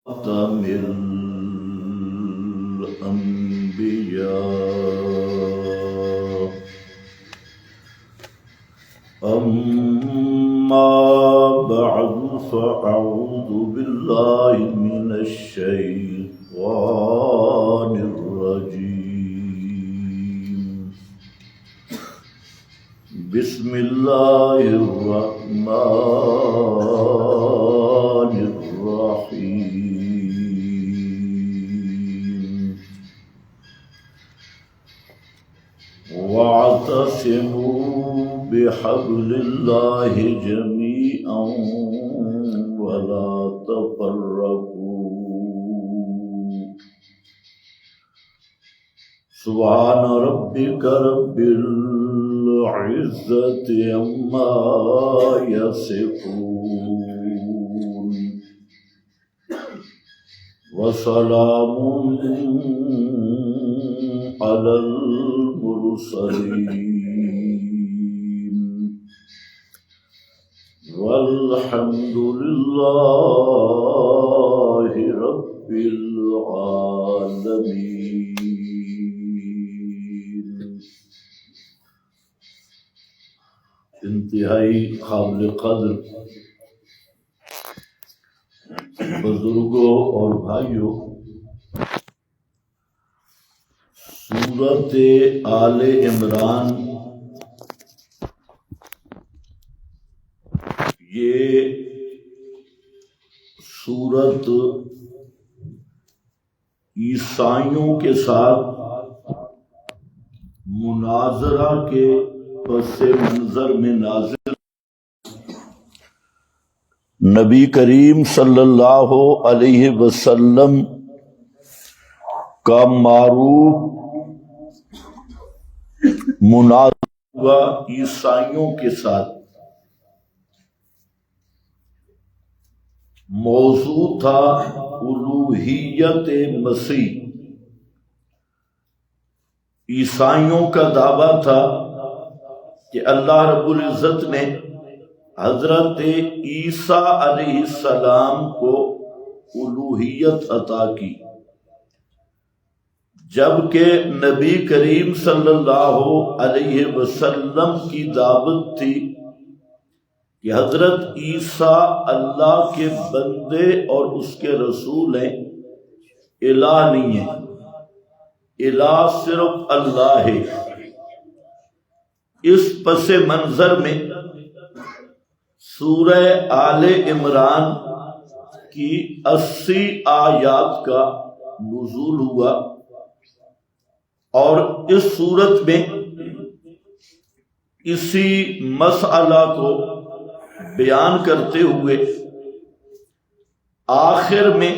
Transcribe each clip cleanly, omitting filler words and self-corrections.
خاتم الأنبياء أما بعد فأعوذ بالله من الشيطان الرجيم بسم الله الرحمن الرحيم واعتصموا بحبل الله جميعا ولا تفرقوا سبحان ربك رب العزة عما يصفون وسلام على المرسلين والحمد لله رب العالمين. انتہائی قابل قدر بزرگوں اور بھائیوں، سورت آل عمران یہ سورت عیسائیوں کے ساتھ مناظرہ کے پس منظر میں نازل، نبی کریم صلی اللہ علیہ وسلم کا معروف مناظرہ ہوا عیسائیوں کے ساتھ۔ موضوع تھا الوہیت مسیح۔ عیسائیوں کا دعویٰ تھا کہ اللہ رب العزت نے حضرت عیسیٰ علیہ السلام کو الوہیت عطا کی، جبکہ نبی کریم صلی اللہ علیہ وسلم کی دعوت تھی کہ حضرت عیسیٰ اللہ کے بندے اور اس کے رسول ہیں، الہ نہیں ہے، الہ صرف اللہ ہے۔ اس پس منظر میں سورہ آل عمران کی 80 آیات کا نزول ہوا، اور اس صورت میں اسی مسئلہ کو بیان کرتے ہوئے آخر میں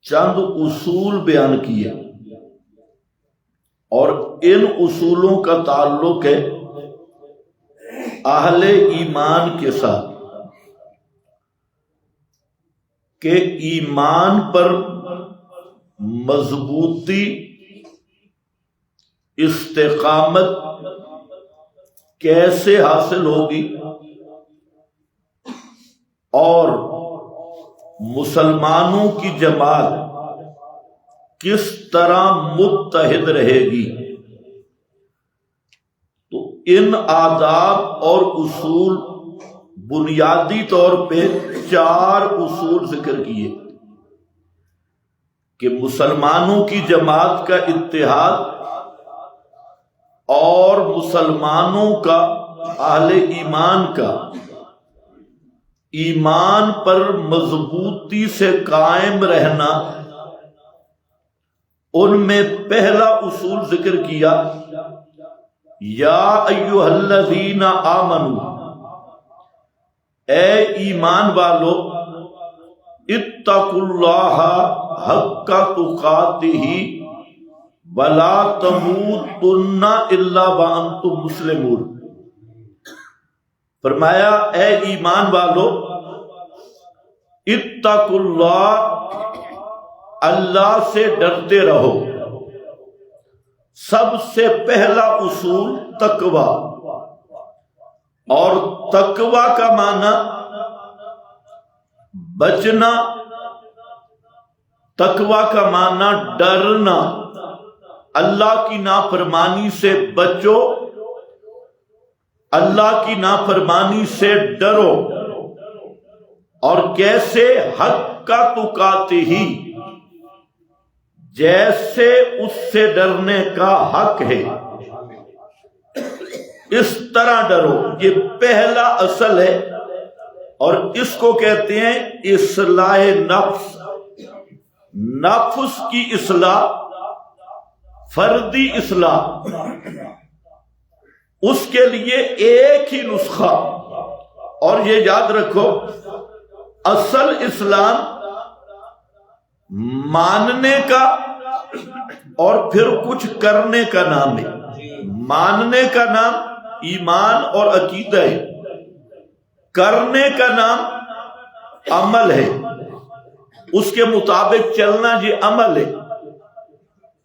چند اصول بیان کیے، اور ان اصولوں کا تعلق ہے اہل ایمان کے ساتھ، کہ ایمان پر مضبوطی، استقامت کیسے حاصل ہوگی، اور مسلمانوں کی جماعت کس طرح متحد رہے گی۔ تو ان آداب اور اصول بنیادی طور پہ 4 اصول ذکر کیے کہ مسلمانوں کی جماعت کا اتحاد اور مسلمانوں کا، اہل ایمان کا ایمان پر مضبوطی سے قائم رہنا۔ ان میں پہلا اصول ذکر کیا، یا ایھا الذین آمنوا، اے ایمان والو، اتقوا اللہ حق تقاتہ ولا تموتن الا وانتم مسلمون۔ فرمایا اے ایمان والو، اتقوا اللہ، اللہ سے ڈرتے رہو۔ سب سے پہلا اصول تقوی، اور تقوی کا معنی بچنا، تقوی کا معنی ڈرنا، اللہ کی نافرمانی سے بچو، اللہ کی نافرمانی سے ڈرو، اور کیسے؟ حق کا تقاتے ہی، جیسے اس سے ڈرنے کا حق ہے اس طرح ڈرو۔ یہ پہلا اصل ہے، اور اس کو کہتے ہیں اصلاح نفس۔ نفس کی اصلاح، فردی اصلاح، اس کے لیے ایک ہی نسخہ، اور یہ یاد رکھو اصل اسلام ماننے کا اور پھر کچھ کرنے کا نام ہے۔ ماننے کا نام ایمان اور عقیدہ ہے، کرنے کا نام عمل ہے، اس کے مطابق چلنا یہ عمل ہے۔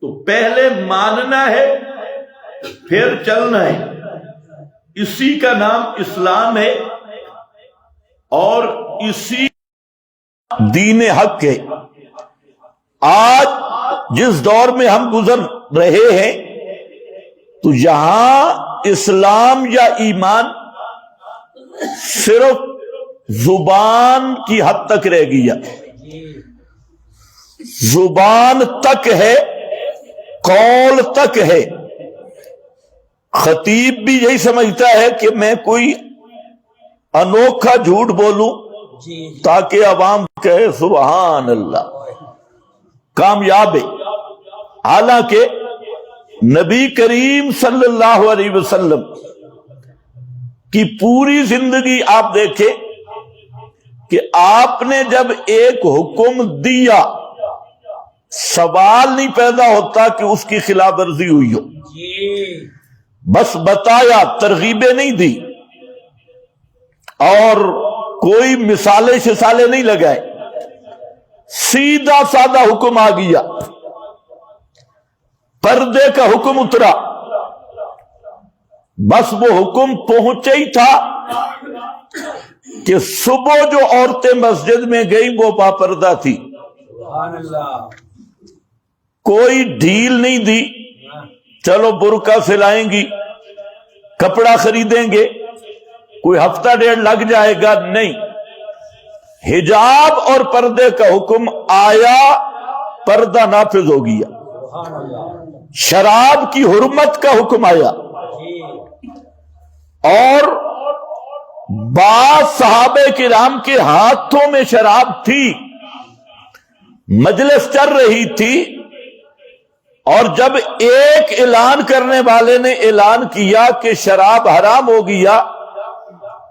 تو پہلے ماننا ہے پھر چلنا ہے، اسی کا نام اسلام ہے اور اسی دین حق ہے۔ آج جس دور میں ہم گزر رہے ہیں تو یہاں اسلام یا ایمان صرف زبان کی حد تک رہ گیا، زبان تک ہے، قول تک ہے۔ خطیب بھی یہی سمجھتا ہے کہ میں کوئی انوکھا جھوٹ بولوں تاکہ عوام کہے سبحان اللہ، کامیاب ہے۔ حالانکہ نبی کریم صلی اللہ علیہ وسلم کی پوری زندگی آپ دیکھیں کہ آپ نے جب ایک حکم دیا سوال نہیں پیدا ہوتا کہ اس کی خلاف ورزی ہوئی ہو، بس بتایا، ترغیبیں نہیں دی اور کوئی مثالیں شسالیں نہیں لگائے، سیدھا سادہ حکم آ گیا، پردے کا حکم اترا، بس وہ حکم پہنچے ہی تھا کہ صبح جو عورتیں مسجد میں گئیں وہ باپردہ تھی، کوئی ڈھیل نہیں دی، چلو برقع سلائیں گی، کپڑا خریدیں گے، کوئی ہفتہ ڈیڑھ لگ جائے گا، نہیں، حجاب اور پردے کا حکم آیا، پردہ نافذ ہو گیا۔ شراب کی حرمت کا حکم آیا، اور بعض صحابہ کرام کے ہاتھوں میں شراب تھی، مجلس چل رہی تھی، اور جب ایک اعلان کرنے والے نے اعلان کیا کہ شراب حرام ہو گیا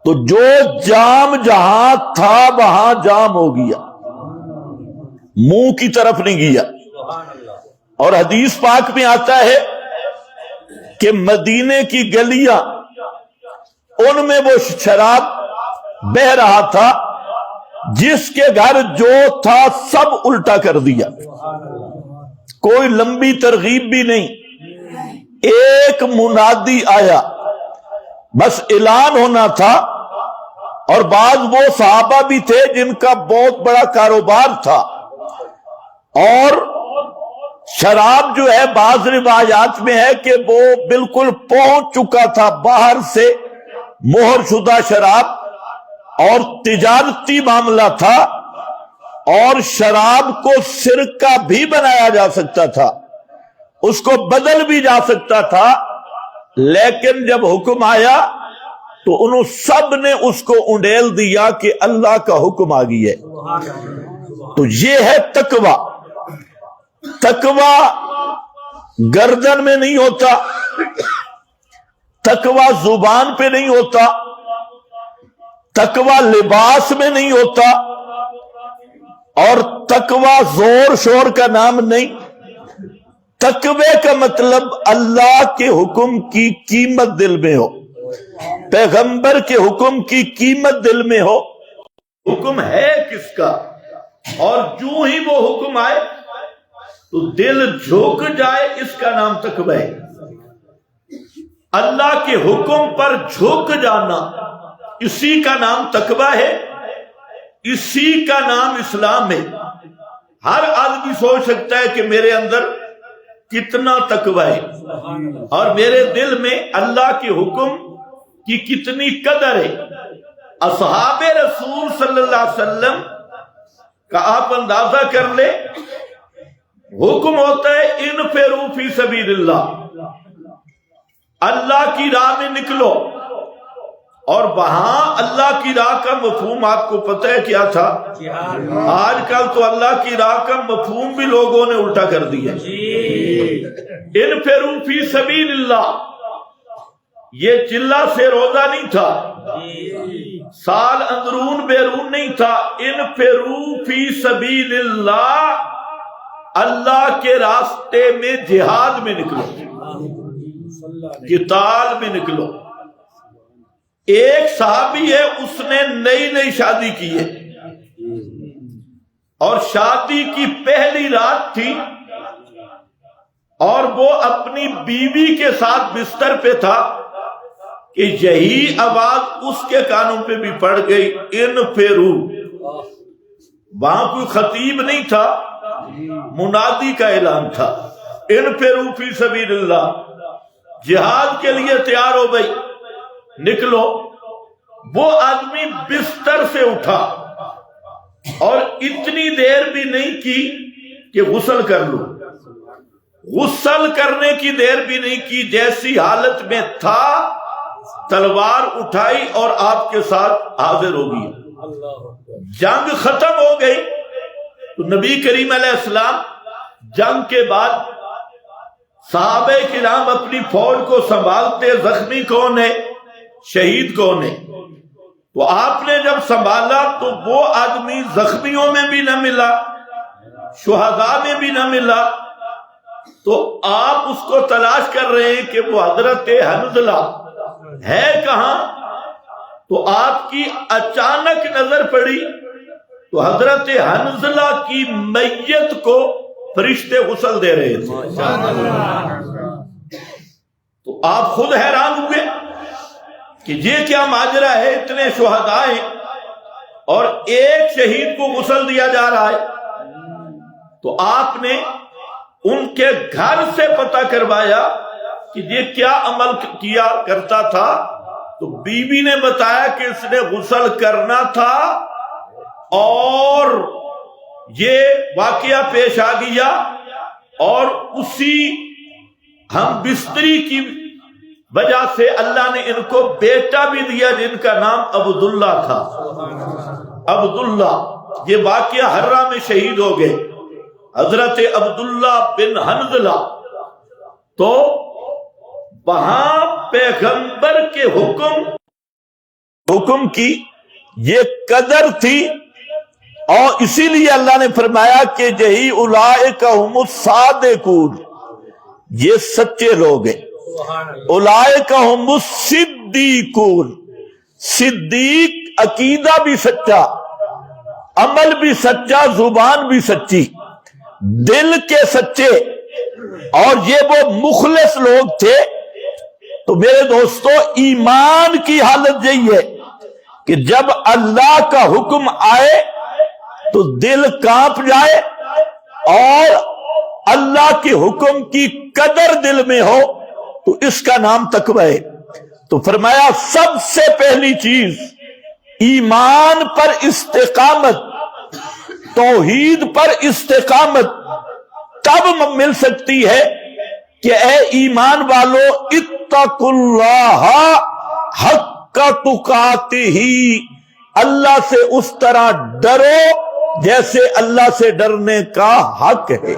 تو جو جام جہاں تھا وہاں جام ہو گیا، منہ کی طرف نہیں گیا۔ اور حدیث پاک میں آتا ہے کہ مدینے کی گلیاں، ان میں وہ شراب بہ رہا تھا، جس کے گھر جو تھا سب الٹا کر دیا، کوئی لمبی ترغیب بھی نہیں، ایک منادی آیا، بس اعلان ہونا تھا۔ اور بعض وہ صحابہ بھی تھے جن کا بہت بڑا کاروبار تھا، اور شراب جو ہے بعض روایات میں ہے کہ وہ بالکل پہنچ چکا تھا باہر سے، مہر شدہ شراب، اور تجارتی معاملہ تھا، اور شراب کو سرکہ بھی بنایا جا سکتا تھا، اس کو بدل بھی جا سکتا تھا، لیکن جب حکم آیا تو انہوں سب نے اس کو انڈیل دیا کہ اللہ کا حکم آ گئی ہے۔ تو یہ ہے تقوی۔ تقوی گردن میں نہیں ہوتا، تقوی زبان پہ نہیں ہوتا، تقوی لباس میں نہیں ہوتا، اور تقوی زور شور کا نام نہیں۔ تقوی کا مطلب اللہ کے حکم کی قیمت دل میں ہو، پیغمبر کے حکم کی قیمت دل میں ہو، حکم ہے کس کا، اور جو ہی وہ حکم آئے تو دل جھک جائے، اس کا نام تقوی ہے۔ اللہ کے حکم پر جھک جانا، اسی کا نام تقوی ہے۔ اسی کا نام اسلام ہے۔ ہر آدمی سوچ سکتا ہے کہ میرے اندر کتنا تقوی ہے اور میرے دل میں اللہ کے حکم کی کتنی قدر ہے۔ اصحاب رسول صلی اللہ علیہ وسلم کا آپ اندازہ کر لے، حکم ہوتا ہے انفروا فی سبیل اللہ، اللہ کی راہ میں نکلو، اور وہاں اللہ کی راہ کا مفہوم آپ کو پتہ ہے کیا تھا؟ آج کل تو اللہ کی راہ کا مفہوم بھی لوگوں نے الٹا کر دیا۔ انفروا فی سبیل اللہ یہ چلہ سے روزہ نہیں تھا، سال اندرون بیرون نہیں تھا، انفروا فی سبیل اللہ، اللہ کے راستے میں جہاد میں نکلو، قتال میں نکلو۔ ایک صحابی ہے، اس نے نئی شادی کی ہے اور شادی کی پہلی رات تھی اور وہ اپنی بیوی کے ساتھ بستر پہ تھا کہ یہی آواز اس کے کانوں پہ بھی پڑ گئی، انفروا۔ وہاں کوئی خطیب نہیں تھا، منادی کا اعلان تھا، انفروا فی سبیل اللہ، جہاد کے لیے تیار ہو گئی، نکلو۔ وہ آدمی بستر سے اٹھا اور اتنی دیر بھی نہیں کی کہ غسل کر لو، غسل کرنے کی دیر بھی نہیں کی، جیسی حالت میں تھا تلوار اٹھائی اور آپ کے ساتھ حاضر ہو گئی۔ جنگ ختم ہو گئی تو نبی کریم علیہ السلام جنگ کے بعد صحابہ کرام اپنی فوج کو سنبھالتے، زخمی کون ہے، شہید کون ہے، تو آپ نے جب سنبھالا تو وہ آدمی زخمیوں میں بھی نہ ملا، شہداء میں بھی نہ ملا، تو آپ اس کو تلاش کر رہے ہیں کہ وہ حضرت حنظلہ ہے کہاں، تو آپ کی اچانک نظر پڑی تو حضرت حنظلہ کی میت کو فرشتے غسل دے رہے تھے۔ تو آپ خود حیران ہوئے کہ یہ کیا ماجرا ہے، اتنے شہداء ہیں اور ایک شہید کو غسل دیا جا رہا ہے۔ تو آپ نے ان کے گھر سے پتہ کروایا کہ یہ کیا عمل کیا کرتا تھا، تو بیوی نے بتایا کہ اس نے غسل کرنا تھا اور یہ واقعہ پیش آ گیا، اور اسی ہم بستری کی وجہ سے اللہ نے ان کو بیٹا بھی دیا جن کا نام عبداللہ تھا۔ عبداللہ، یہ واقعہ حرہ میں شہید ہو گئے، حضرت عبداللہ بن حنظلہ۔ تو وہاں پیغمبر کے حکم کی یہ قدر تھی، اور اسی لیے اللہ نے فرمایا کہ یہی اولئک هم الصادقون، یہ سچے لوگ ہیں۔ اولئک هم الصدیقون، صدیق عقیدہ بھی سچا، عمل بھی سچا، زبان بھی سچی، دل کے سچے، اور یہ وہ مخلص لوگ تھے۔ تو میرے دوستو، ایمان کی حالت یہی ہے کہ جب اللہ کا حکم آئے تو دل کانپ جائے، اور اللہ کے حکم کی قدر دل میں ہو تو اس کا نام تقوی ہے۔ تو فرمایا سب سے پہلی چیز ایمان پر استقامت، توحید پر استقامت تب مل سکتی ہے کہ اے ایمان والو اتقوا اللہ حق تقاتہ، اللہ سے اس طرح ڈرو جیسے اللہ سے ڈرنے کا حق ہے۔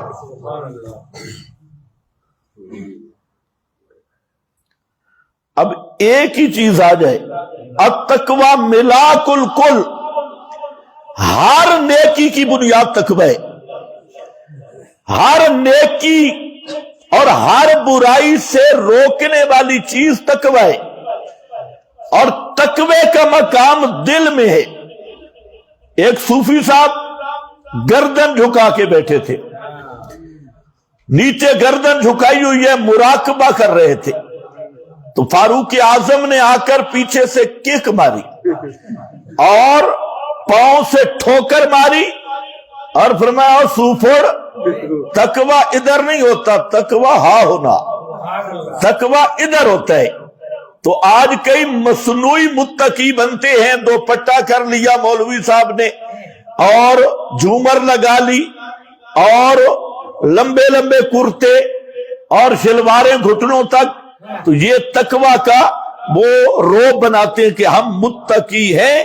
اب ایک ہی چیز آ جائے، التقوی ملاک الکل، ہر نیکی کی بنیاد تقوی ہے، ہر نیکی اور ہر برائی سے روکنے والی چیز تقوی ہے، اور تقوی کا مقام دل میں ہے۔ ایک صوفی صاحب گردن جھکا کے بیٹھے تھے، نیچے گردن جھکائی ہوئی ہے، مراقبہ کر رہے تھے، تو فاروق اعظم نے آ کر پیچھے سے کک ماری اور پاؤں سے ٹھوکر ماری اور فرمایا سوفڑ، تقوی ادھر نہیں ہوتا، تقوی ہاں ہونا، تقوی ادھر ہوتا ہے۔ تو آج کئی مصنوعی متقی بنتے ہیں، دوپٹہ کر لیا مولوی صاحب نے اور جھومر لگا لی اور لمبے لمبے کرتے اور شلواریں گھٹنوں تک، تو یہ تقوی کا وہ روب بناتے ہیں کہ ہم متقی ہیں۔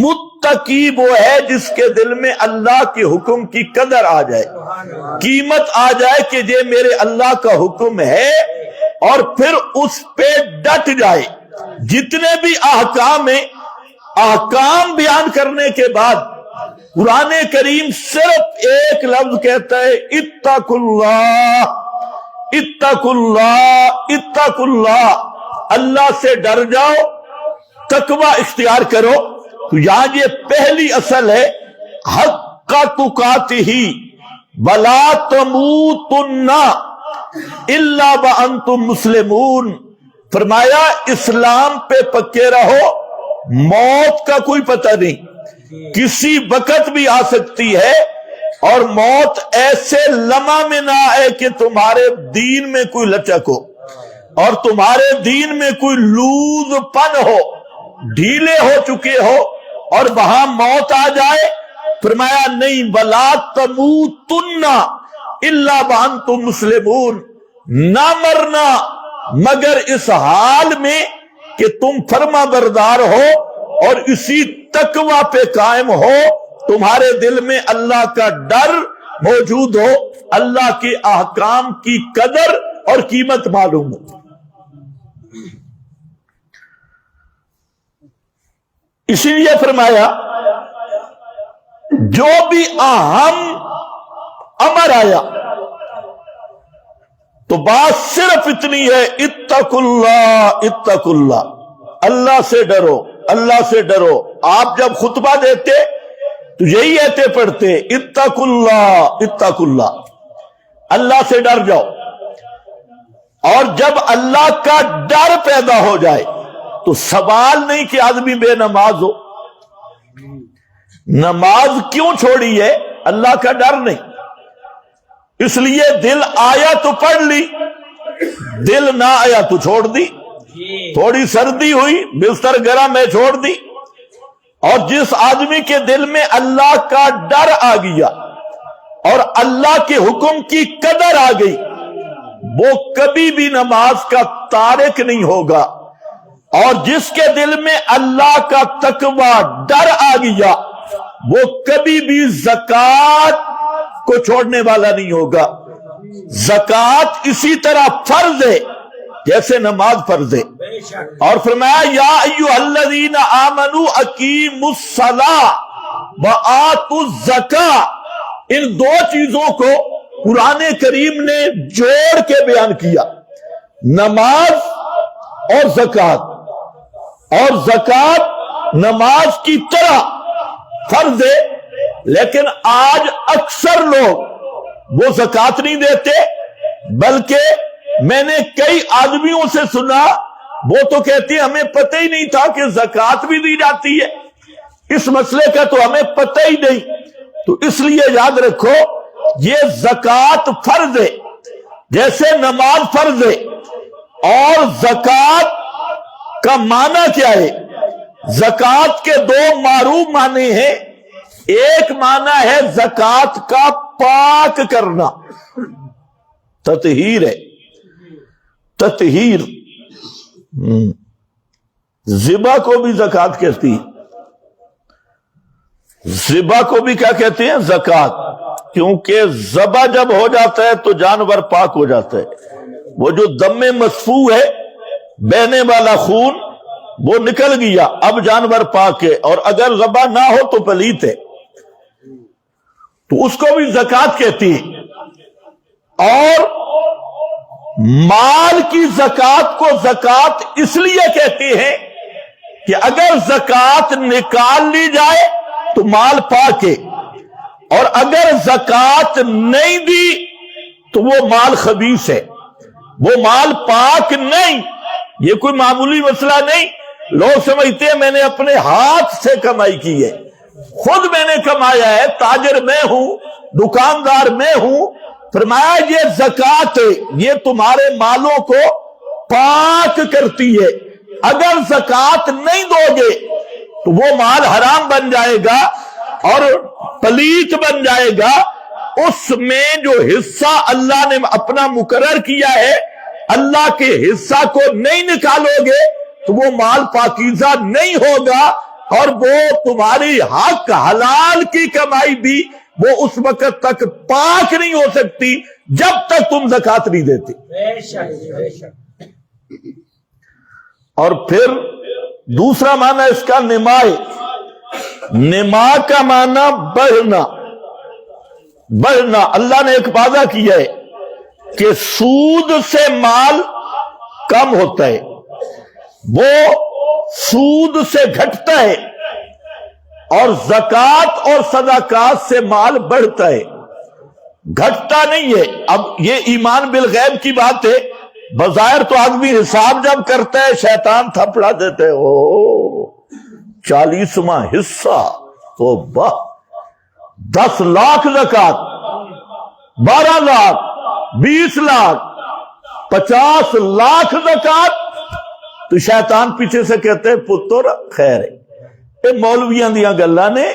متقی وہ ہے جس کے دل میں اللہ کے حکم کی قدر آ جائے، قیمت آ جائے کہ یہ میرے اللہ کا حکم ہے، اور پھر اس پہ ڈٹ جائے۔ جتنے بھی احکام ہیں، احکام بیان کرنے کے بعد قرآن کریم صرف ایک لفظ کہتا ہے اتقوا اللہ، اتقوا اللہ، اتقوا اللہ، اللہ سے ڈر جاؤ، تقوی اختیار کرو۔ تو یہاں یہ پہلی اصل ہے، حق تقاتہ ولا تموتن الا وانتم مسلمون۔ فرمایا اسلام پہ پکے رہو، موت کا کوئی پتہ نہیں، کسی وقت بھی آ سکتی ہے، اور موت ایسے لمحہ میں نہ آئے کہ تمہارے دین میں کوئی لچک ہو اور تمہارے دین میں کوئی لوز پن ہو، ڈھیلے ہو چکے ہو اور وہاں موت آ جائے۔ فرمایا نہیں، ولا تموتن الا وانتم مسلمون، نہ مرنا مگر اس حال میں کہ تم فرما بردار ہو اور اسی تقوی پہ قائم ہو، تمہارے دل میں اللہ کا ڈر موجود ہو، اللہ کے احکام کی قدر اور قیمت معلوم ہو۔ اسی لیے فرمایا جو بھی اہم امر آیا تو بات صرف اتنی ہے اتقوا اللہ، اتقوا اللہ، اللہ سے ڈرو، اللہ سے ڈرو۔ آپ جب خطبہ دیتے تو یہی ایتے پڑھتے اتقوا اللہ، اتقوا اللہ، اللہ سے ڈر جاؤ۔ اور جب اللہ کا ڈر پیدا ہو جائے تو سوال نہیں کہ آدمی بے نماز ہو، نماز کیوں چھوڑی ہے؟ اللہ کا ڈر نہیں، اس لیے دل آیا تو پڑھ لی، دل نہ آیا تو چھوڑ دی، تھوڑی سردی ہوئی بستر گرم ہے چھوڑ دی۔ اور جس آدمی کے دل میں اللہ کا ڈر آ گیا اور اللہ کے حکم کی قدر آ گئی، وہ کبھی بھی نماز کا تارک نہیں ہوگا۔ اور جس کے دل میں اللہ کا تقوی ڈر آ گیا، وہ کبھی بھی زکوٰۃ کو چھوڑنے والا نہیں ہوگا۔ زکوٰۃ اسی طرح فرض ہے جیسے نماز فرض ہے۔ اور فرمایا یا ایھا الذین آمنوا اقیموا الصلاۃ وآتوا الزکاۃ، ان دو چیزوں کو قرآن کریم نے جوڑ کے بیان کیا، نماز اور زکوٰۃ۔ اور زکوٰۃ نماز کی طرح فرض ہے، لیکن آج اکثر لوگ وہ زکوٰۃ نہیں دیتے، بلکہ میں نے کئی آدمیوں سے سنا وہ تو کہتے ہیں ہمیں پتہ ہی نہیں تھا کہ زکوٰۃ بھی دی جاتی ہے، اس مسئلے کا تو ہمیں پتہ ہی نہیں۔ تو اس لیے یاد رکھو یہ زکوٰۃ فرض ہے جیسے نماز فرض ہے۔ اور زکوٰۃ کا معنی کیا ہے؟ زکوٰۃ کے دو معروف معنی ہیں۔ ایک معنی ہے زکوٰۃ کا پاک کرنا، تطہیر ہے، تطہیر۔ ذبح کو بھی زکوٰۃ کہتی ہے، ذبح کو بھی کیا کہتے ہیں؟ زکوٰۃ، کیونکہ ذبح جب ہو جاتا ہے تو جانور پاک ہو جاتا ہے۔ وہ جو دم مسفوح ہے، بہنے والا خون، وہ نکل گیا، اب جانور پاک ہے، اور اگر ذبح نہ ہو تو پلیت ہے، تو اس کو بھی زکوٰۃ کہتی ہے۔ اور مال کی زکوٰۃ کو زکوٰۃ اس لیے کہتے ہیں کہ اگر زکوٰۃ نکال لی جائے تو مال پاک ہے، اور اگر زکوٰۃ نہیں دی تو وہ مال خبیث ہے، وہ مال پاک نہیں۔ یہ کوئی معمولی مسئلہ نہیں، لوگ سمجھتے ہیں میں نے اپنے ہاتھ سے کمائی کی ہے، خود میں نے کمایا ہے، تاجر میں ہوں، دکاندار میں ہوں. فرمایا یہ زکات ہے، یہ تمہارے مالوں کو پاک کرتی ہے. اگر زکات نہیں دو گے تو وہ مال حرام بن جائے گا اور پلیت بن جائے گا. اس میں جو حصہ اللہ نے اپنا مقرر کیا ہے، اللہ کے حصہ کو نہیں نکالو گے تو وہ مال پاکیزہ نہیں ہوگا، اور وہ تمہاری حق حلال کی کمائی بھی وہ اس وقت تک پاک نہیں ہو سکتی جب تک تم زکات نہیں دیتے. اور پھر دوسرا معنی اس کا نما ہے. نما کا معنی بڑھنا. بڑھنا اللہ نے ایک وعدہ کیا ہے کہ سود سے مال کم ہوتا ہے، وہ سود سے گھٹتا ہے، اور زکات اور صدقات سے مال بڑھتا ہے، گھٹتا نہیں ہے. اب یہ ایمان بالغیب کی بات ہے. بظاہر تو آدمی حساب جب کرتا ہے شیطان تھپڑا دیتے ہو 40واں حصہ تو 10 لاکھ زکات، 12 لاکھ، 20 لاکھ، 50 لاکھ زکات. تو شیطان پیچھے سے کہتے ہیں پتر خیر ہے، یہ مولویاں دیاں گلاں نے،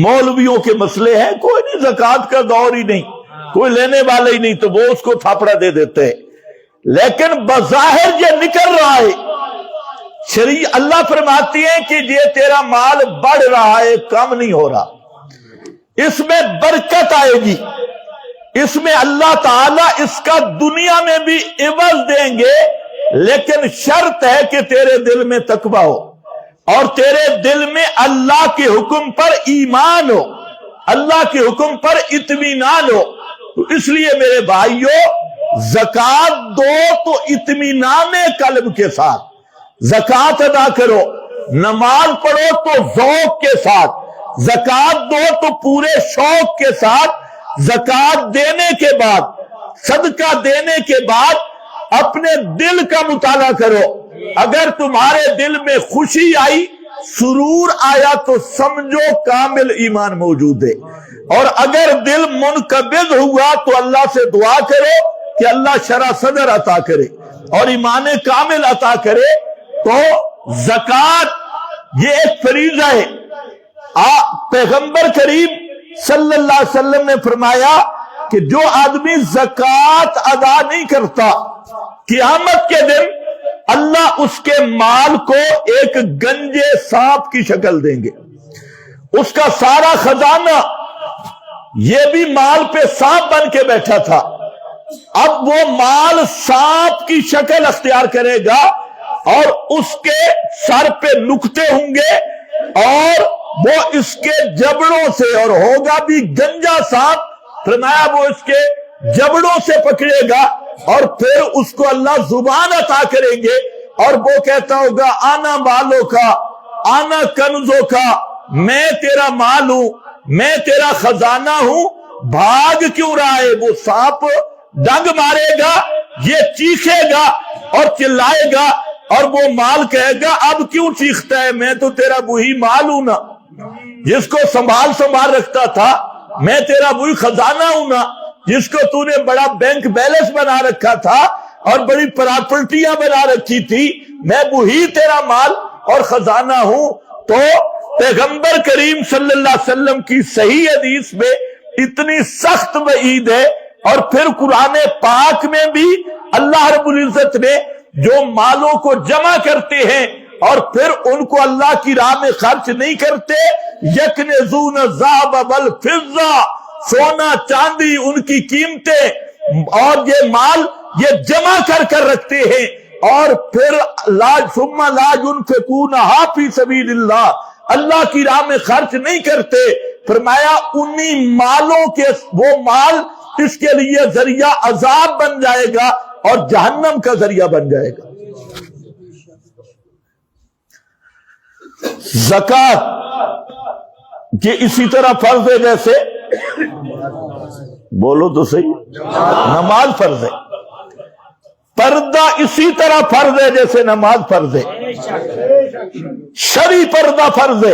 مولویوں کے مسئلے ہیں، کوئی نہیں، زکات کا دور ہی نہیں، کوئی لینے والا ہی نہیں، تو وہ اس کو تھاپڑا دے دیتے ہیں. لیکن بظاہر یہ نکل رہا ہے. اللہ فرماتی ہے کہ یہ تیرا مال بڑھ رہا ہے، کم نہیں ہو رہا. اس میں برکت آئے گی، اس میں اللہ تعالیٰ اس کا دنیا میں بھی عوض دیں گے، لیکن شرط ہے کہ تیرے دل میں تقوی ہو اور تیرے دل میں اللہ کے حکم پر ایمان ہو، اللہ کے حکم پر اطمینان ہو. تو اس لیے میرے بھائیوں، زکات دو تو اطمینان قلب کے ساتھ زکات ادا کرو، نماز پڑھو تو ذوق کے ساتھ، زکات دو تو پورے شوق کے ساتھ. زکات دینے کے بعد، صدقہ دینے کے بعد اپنے دل کا مطالعہ کرو. اگر تمہارے دل میں خوشی آئی، سرور آیا، تو سمجھو کامل ایمان موجود ہے. اور اگر دل منقبض ہوا تو اللہ سے دعا کرو کہ اللہ شرح صدر عطا کرے اور ایمان کامل عطا کرے. تو زکات یہ ایک فریضہ ہے. پیغمبر کریم صلی اللہ علیہ وسلم نے فرمایا کہ جو آدمی زکات ادا نہیں کرتا، قیامت کے دن اللہ اس کے مال کو ایک گنجے سانپ کی شکل دیں گے. اس کا سارا خزانہ یہ بھی مال پہ سانپ بن کے بیٹھا تھا، اب وہ مال سانپ کی شکل اختیار کرے گا اور اس کے سر پہ نقطے ہوں گے اور وہ اس کے جبڑوں سے، اور ہوگا بھی گنجا سانپ. فرمایا وہ اس کے جبڑوں سے پکڑے گا اور پھر اس کو اللہ زبان عطا کریں گے اور وہ کہتا ہوگا آنا مالوں کا، آنا کنزوں کا، میں تیرا مال ہوں، میں تیرا خزانہ ہوں. بھاگ کیوں رہا ہے؟ وہ سانپ ڈنگ مارے گا، یہ چیخے گا اور چلائے گا، اور وہ مال کہے گا اب کیوں چیختا ہے، میں تو تیرا وہی مال ہوں نا، جس کو سنبھال رکھتا تھا، میں تیرا وہی خزانہ ہوں نا، جس کو تو نے بڑا بینک بیلنس بنا رکھا تھا اور بڑی پراپرٹیاں بنا رکھی تھی، میں وہی تیرا مال اور خزانہ ہوں. تو پیغمبر کریم صلی اللہ علیہ وسلم کی صحیح حدیث میں اتنی سخت وعید ہے. اور پھر قرآن پاک میں بھی اللہ رب العزت نے جو مالوں کو جمع کرتے ہیں اور پھر ان کو اللہ کی راہ میں خرچ نہیں کرتے، یکنزون الذھب والفضہ، سونا چاندی ان کی قیمتیں اور یہ مال یہ جمع کر رکھتے ہیں، اور پھر ثم لا ينفقونھا فی سبیل اللہ، اللہ کی راہ میں خرچ نہیں کرتے. فرمایا انہی مالوں کے وہ مال اس کے لیے ذریعہ عذاب بن جائے گا اور جہنم کا ذریعہ بن جائے گا. زکات یہ اسی طرح فرض ہے جیسے، بولو تو صحیح، نماز فرض ہے. پردہ اسی طرح فرض ہے جیسے نماز فرض ہے. شرعی پردہ فرض ہے.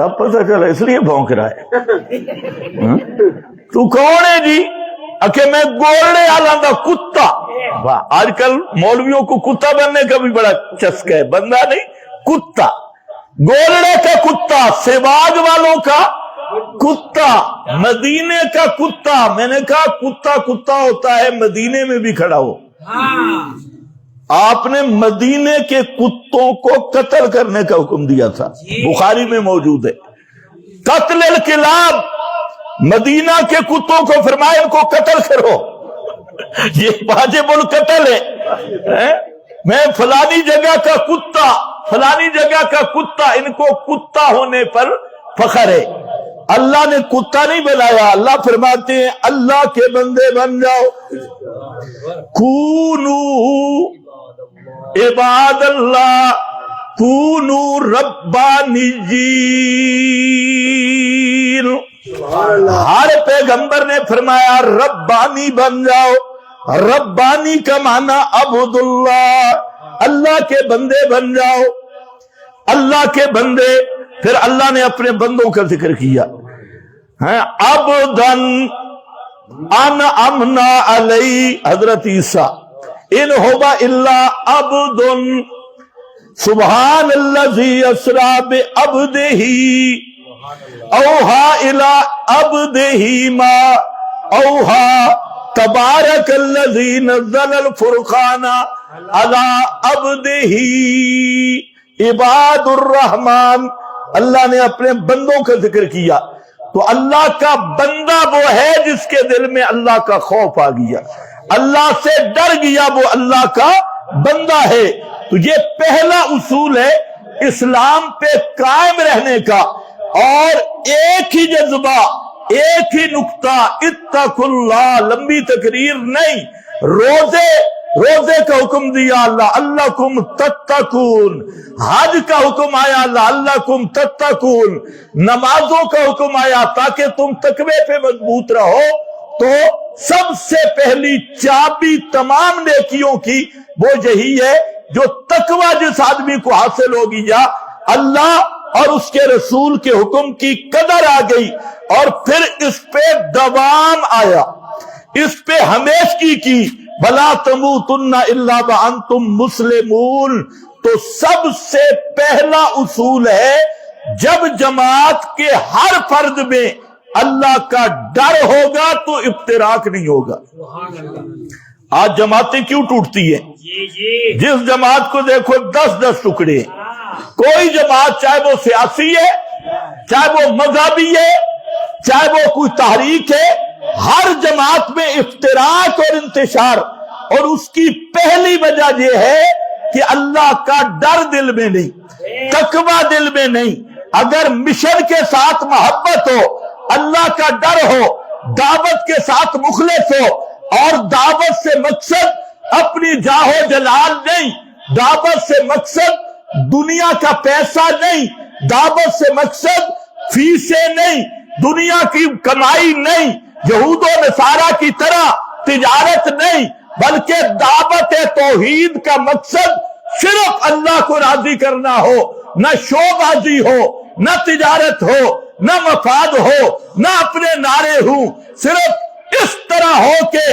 تب پتہ چلا اس لیے بھونک رہا ہے. تو کون ہے جی؟ کہ میں گولڑے آلہ دا کتا. آج کل مولویوں کو کتا بننے کا بھی بڑا چسکا ہے، بندہ نہیں کتا، گولڑے کا کتا، سیواگ والوں کا کتا، مدینے کا کتا. میں نے کہا کتا کتا ہوتا ہے مدینے میں بھی کھڑا ہو. آپ نے مدینے کے کتوں کو قتل کرنے کا حکم دیا تھا، بخاری میں موجود ہے. قتل الکلاب، مدینہ کے کتوں کو فرمایا ان کو قتل کرو. یہ واجب القتل ہے. میں فلانی جگہ کا کتا، فلانی جگہ کا کتا، ان کو کتا ہونے پر فخر ہے. اللہ نے کتا نہیں بنایا. اللہ فرماتے ہیں اللہ کے بندے بن جاؤ. کونو عباد اللہ کونو ربانیین. ہر پیغمبر نے فرمایا ربانی بن جاؤ. ربانی کا معنی عبد اللہ، اللہ کے بندے بن جاؤ. اللہ کے بندے. پھر اللہ نے اپنے بندوں کا ذکر کیا. عبدن انعمنا علی، حضرت عیسیٰ، ان ہوا الا عبدن سبحان الذی اسری بعبدہ اوحا الی عبدہ ما اوحا تبارک الذی نزل الفرقان علی عبدہ. عباد الرحمن، اللہ نے اپنے بندوں کا ذکر کیا. تو اللہ کا بندہ وہ ہے جس کے دل میں اللہ کا خوف آ گیا، اللہ سے ڈر گیا، وہ اللہ کا بندہ ہے. تو یہ پہلا اصول ہے اسلام پہ قائم رہنے کا. اور ایک ہی جذبہ، ایک ہی نقطہ، اتقوا اللہ. لمبی تقریر نہیں، روزے کا حکم دیا اللہ، اللہکم تتقون. حج کا حکم آیا اللہ، اللہکم تتقون. نمازوں کا حکم آیا تاکہ تم تقوی پہ مضبوط رہو. تو سب سے پہلی چابی تمام نیکیوں کی وہ یہی ہے، جو تقوی جس آدمی کو حاصل ہوگی، یا اللہ اور اس کے رسول کے حکم کی قدر آ گئی، اور پھر اس پہ دوام آیا، اس پہ ہمیشگی کی. بلا تموتن الا وانتم مسلمون. تو سب سے پہلا اصول ہے جب جماعت کے ہر فرد میں اللہ کا ڈر ہوگا تو افتراق نہیں ہوگا. آج جماعتیں کیوں ٹوٹتی ہیں؟ جس جماعت کو دیکھو 10 ٹکڑے. کوئی جماعت چاہے وہ سیاسی ہے، چاہے وہ مذہبی ہے، چاہے وہ کوئی تحریک ہے، ہر جماعت میں افتراق اور انتشار. اور اس کی پہلی وجہ یہ ہے کہ اللہ کا ڈر دل میں نہیں، تقوی دل میں نہیں. اگر مشن کے ساتھ محبت ہو، اللہ کا ڈر ہو، دعوت کے ساتھ مخلص ہو، اور دعوت سے مقصد اپنی جاہ و جلال نہیں، دعوت سے مقصد دنیا کا پیسہ نہیں، دعوت سے مقصد فیسیں نہیں، دنیا کی کمائی نہیں، یہود و نصارہ کی طرح تجارت نہیں، بلکہ دعوت توحید کا مقصد صرف اللہ کو راضی کرنا ہو، نہ شو بازی ہو، نہ تجارت ہو، نہ مفاد ہو، نہ اپنے نعرے ہوں، صرف اس طرح ہو کہ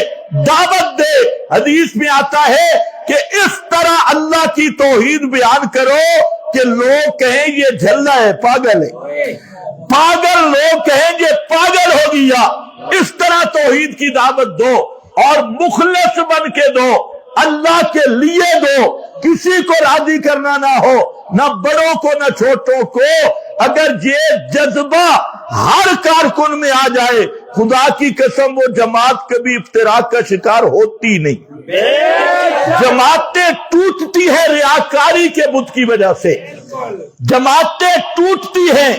دعوت دے. حدیث میں آتا ہے کہ اس طرح اللہ کی توحید بیان کرو کہ لوگ کہیں یہ جھلا ہے، پاگل ہے. پاگل لوگ کہیں یہ پاگل ہو گیا. اس طرح توحید کی دعوت دو اور مخلص بن کے دو، اللہ کے لیے دو، کسی کو راضی کرنا نہ ہو، نہ بڑوں کو نہ چھوٹوں کو. اگر یہ جذبہ ہر کارکن میں آ جائے، خدا کی قسم وہ جماعت کبھی افتراق کا شکار ہوتی نہیں. جماعتیں ٹوٹتی ہیں ریاکاری کے بت کی وجہ سے، جماعتیں ٹوٹتی ہیں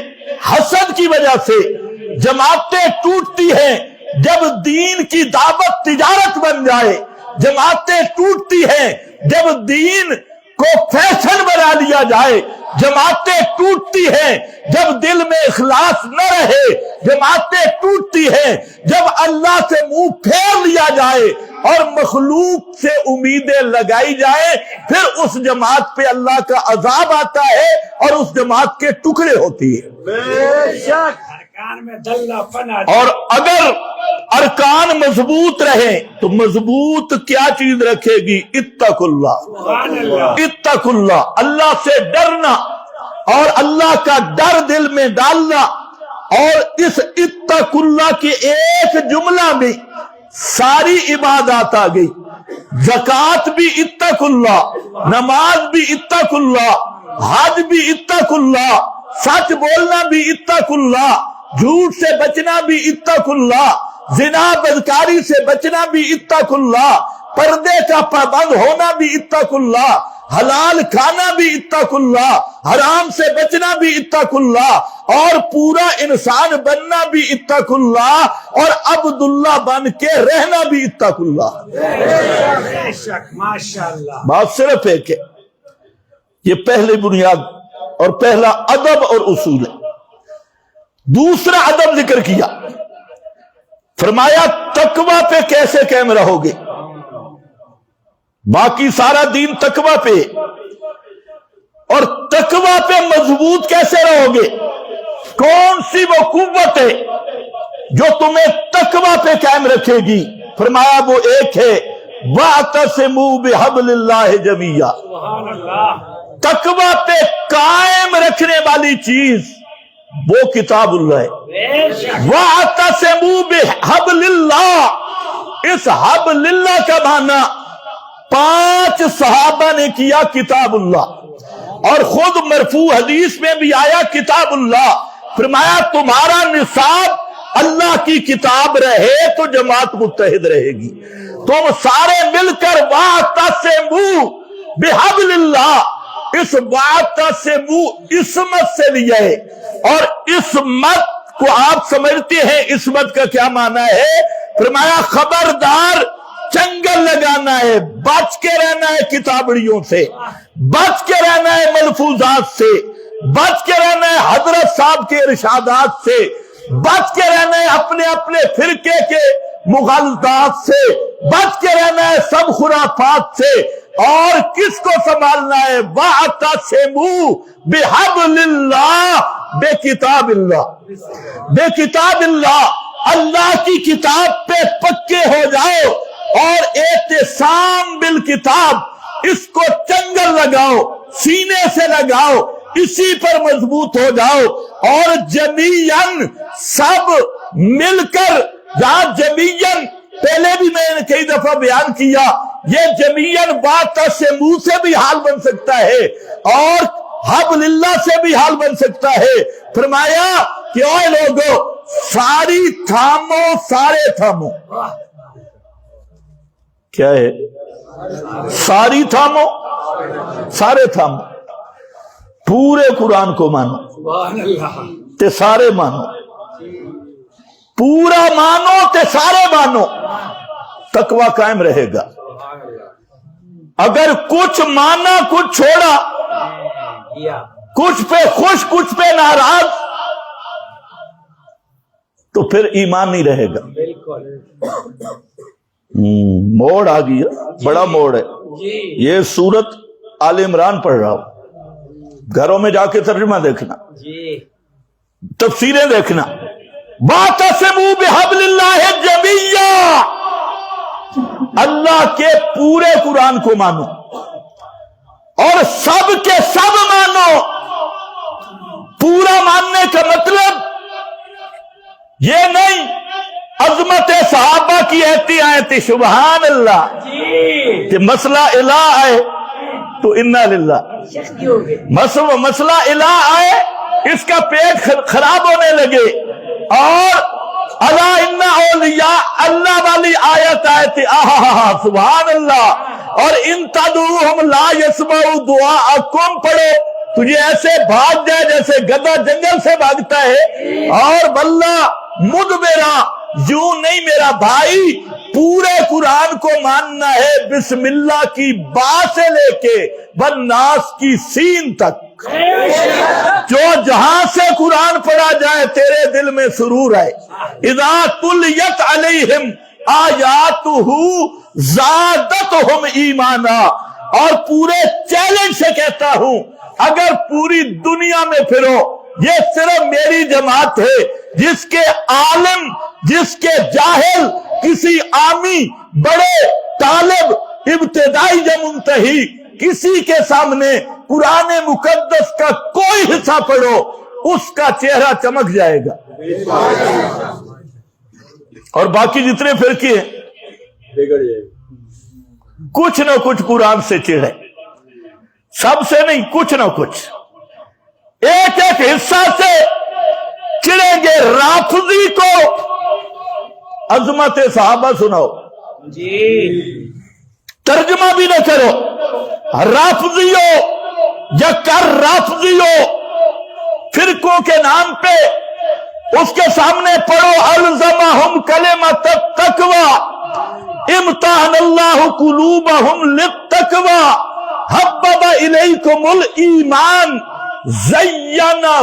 حسد کی وجہ سے، جماعتیں ٹوٹتی ہیں جب دین کی دعوت تجارت بن جائے، جماعتیں ٹوٹتی ہیں جب دین کو فیشن بنا لیا جائے، جماعتیں ٹوٹتی ہیں جب دل میں اخلاص نہ رہے، جماعتیں ٹوٹتی ہیں جب اللہ سے منہ پھیر لیا جائے، اور مخلوق سے امیدیں لگائی جائیں، پھر اس جماعت پہ اللہ کا عذاب آتا ہے اور اس جماعت کے ٹکڑے ہوتی ہے۔ بے شک ارکان میں دلہ فنا، اور اگر ارکان مضبوط رہے تو مضبوط کیا چیز رکھے گی؟ اتق اللہ، سبحان اللہ، اتق اللہ، اللہ سے ڈرنا اور اللہ کا ڈر دل میں ڈالنا۔ اور اس اتق اللہ کے ایک جملہ میں ساری عبادات آ گئی۔ زکوٰۃ بھی اتق اللہ، نماز بھی اتق اللہ، حج بھی اتق اللہ، سچ بولنا بھی اتق اللہ، جھوٹ سے بچنا بھی اتق اللہ، زنا بدکاری سے بچنا بھی اتق اللہ، پردے کا پابند ہونا بھی اتق اللہ، حلال کھانا بھی اتق اللہ، حرام سے بچنا بھی اتق اللہ، اور پورا انسان بننا بھی اتق اللہ، اور عبداللہ بن کے رہنا بھی اتق اللہ۔ بے شک ماشاءاللہ، بات صرف ایک ہے، یہ پہلی بنیاد اور پہلا ادب اور اصول ہے۔ دوسرا ادب ذکر کیا، فرمایا تقوی پہ کیسے قائم رہو گے؟ باقی سارا دین تقوی پہ، اور تقوی پہ مضبوط کیسے رہو گے؟ کون سی وہ قوت ہے جو تمہیں تقوی پہ قائم رکھے گی؟ فرمایا وہ ایک ہے، وَاعْتَصِمُوا بِحَبْلِ اللَّهِ جَمِيعًا۔ سبحان اللہ، تقوی پہ قائم رکھنے والی چیز وہ کتاب اللہ ہے۔ بے شک وَاعْتَصِمُوا بِحَبْلِ اللَّهِ، اس حبل اللہ کا معنی 5 صحابہ نے کیا کتاب اللہ، اور خود مرفوع حدیث میں بھی آیا کتاب اللہ۔ فرمایا تمہارا نصاب اللہ کی کتاب رہے تو جماعت متحد رہے گی۔ تم سارے مل کر وَاعْتَصِمُوا بِحَبْلِ اللَّهِ، اس وَاعْتَصِمُوا اسمت سے لیا ہے، اور اسمت کو آپ سمجھتے ہیں اسمت کا کیا معنی ہے؟ فرمایا خبردار، چنگل لگانا ہے، بچ کے رہنا ہے کتابڑیوں سے، بچ کے رہنا ہے ملفوظات سے، بچ کے رہنا ہے حضرت صاحب کے ارشادات سے، بچ کے رہنا ہے اپنے اپنے فرقے کے مغالطات سے، بچ کے رہنا ہے سب خرافات سے۔ اور کس کو سنبھالنا ہے؟ وَاعْتَصِمُوا بِحَبْلِ اللَّهِ، بے کتاب اللہ، بے کتاب اللہ، اللہ کی کتاب پہ پکے ہو جاؤ، اور اعتصام بالکتاب، اس کو چنگل لگاؤ، سینے سے لگاؤ، اسی پر مضبوط ہو جاؤ، اور جمیعاً سب مل کر، جہاں جمیعاً پہلے بھی میں نے کئی دفعہ بیان کیا، یہ جمیعاً وَاعْتَصِمُوا سے بھی حال بن سکتا ہے اور حبل اللہ سے بھی حال بن سکتا ہے۔ فرمایا کہ اوے لوگو، ساری تھامو، سارے تھامو، کیا ہے؟ ساری تھامو، سارے تھامو، پورے قرآن کو مانو، سبحان اللہ، تے سارے مانو، پورا مانو تے سارے مانو، تقوی قائم رہے گا۔ اگر کچھ مانا کچھ چھوڑا، کچھ پہ خوش کچھ پہ ناراض، تو پھر ایمان نہیں رہے گا۔ موڑ آ گیا، بڑا موڑ ہے یہ۔ سورت آل عمران پڑھ رہا ہوں، گھروں میں جا کے ترجمہ دیکھنا، تفسیریں دیکھنا۔ وَاعْتَصِمُوا بِحَبْلِ اللَّهِ جَمِيعًا، اللہ کے پورے قرآن کو مانو اور سب کے سب مانو۔ پورا ماننے کا مطلب یہ نہیں عظمت صحابہ کی ایتی آیتی سبحان اللہ کہ مسئلہ الہ آئے تو انا للہ، مسئلہ الہ آئے اس کا پیٹ خراب ہونے لگے، اور الا ان اولیاء اللہ والی آیت آئے تھی آہا سبحان اللہ، اور ان تدعوہم لا یسمعوا دعاءکم پڑھو، تجھے ایسے بھاگ جائے جیسے گدھا جنگل سے بھاگتا ہے، اور واللہ مدبرا، یوں نہیں میرا بھائی، پورے قرآن کو ماننا ہے بسم اللہ کی با سے لے کے والناس کی سین تک۔ جو جہاں سے قرآن پڑھا جائے تیرے دل میں سرور آئے۔ اذا تلیت علیہم آیاتہ زادتہم ایمانا، اور پورے چیلنج سے کہتا ہوں اگر پوری دنیا میں پھرو یہ صرف میری جماعت ہے جس کے عالم، جس کے جاہل، کسی عامی، بڑے طالب، ابتدائی یا منتہی، کسی کے سامنے قرآن مقدس کا کوئی حصہ پڑھو اس کا چہرہ چمک جائے گا، اور باقی جتنے فرقے ہیں کچھ نہ کچھ قرآن سے چڑھے، سب سے نہیں، کچھ نہ کچھ، ایک ایک حصہ سے چڑھیں گے۔ رافضی کو عظمت صحابہ سناؤ جی، ترجمہ بھی نہ کرو، رافضی ہو یا کر رافضی ہو، فرقوں کے نام پہ اس کے سامنے پڑھو الزمہم کلمۃ التقوی، امتحن اللہ قلوبہم للتقوی، حبب الیکم الایمان، زینہ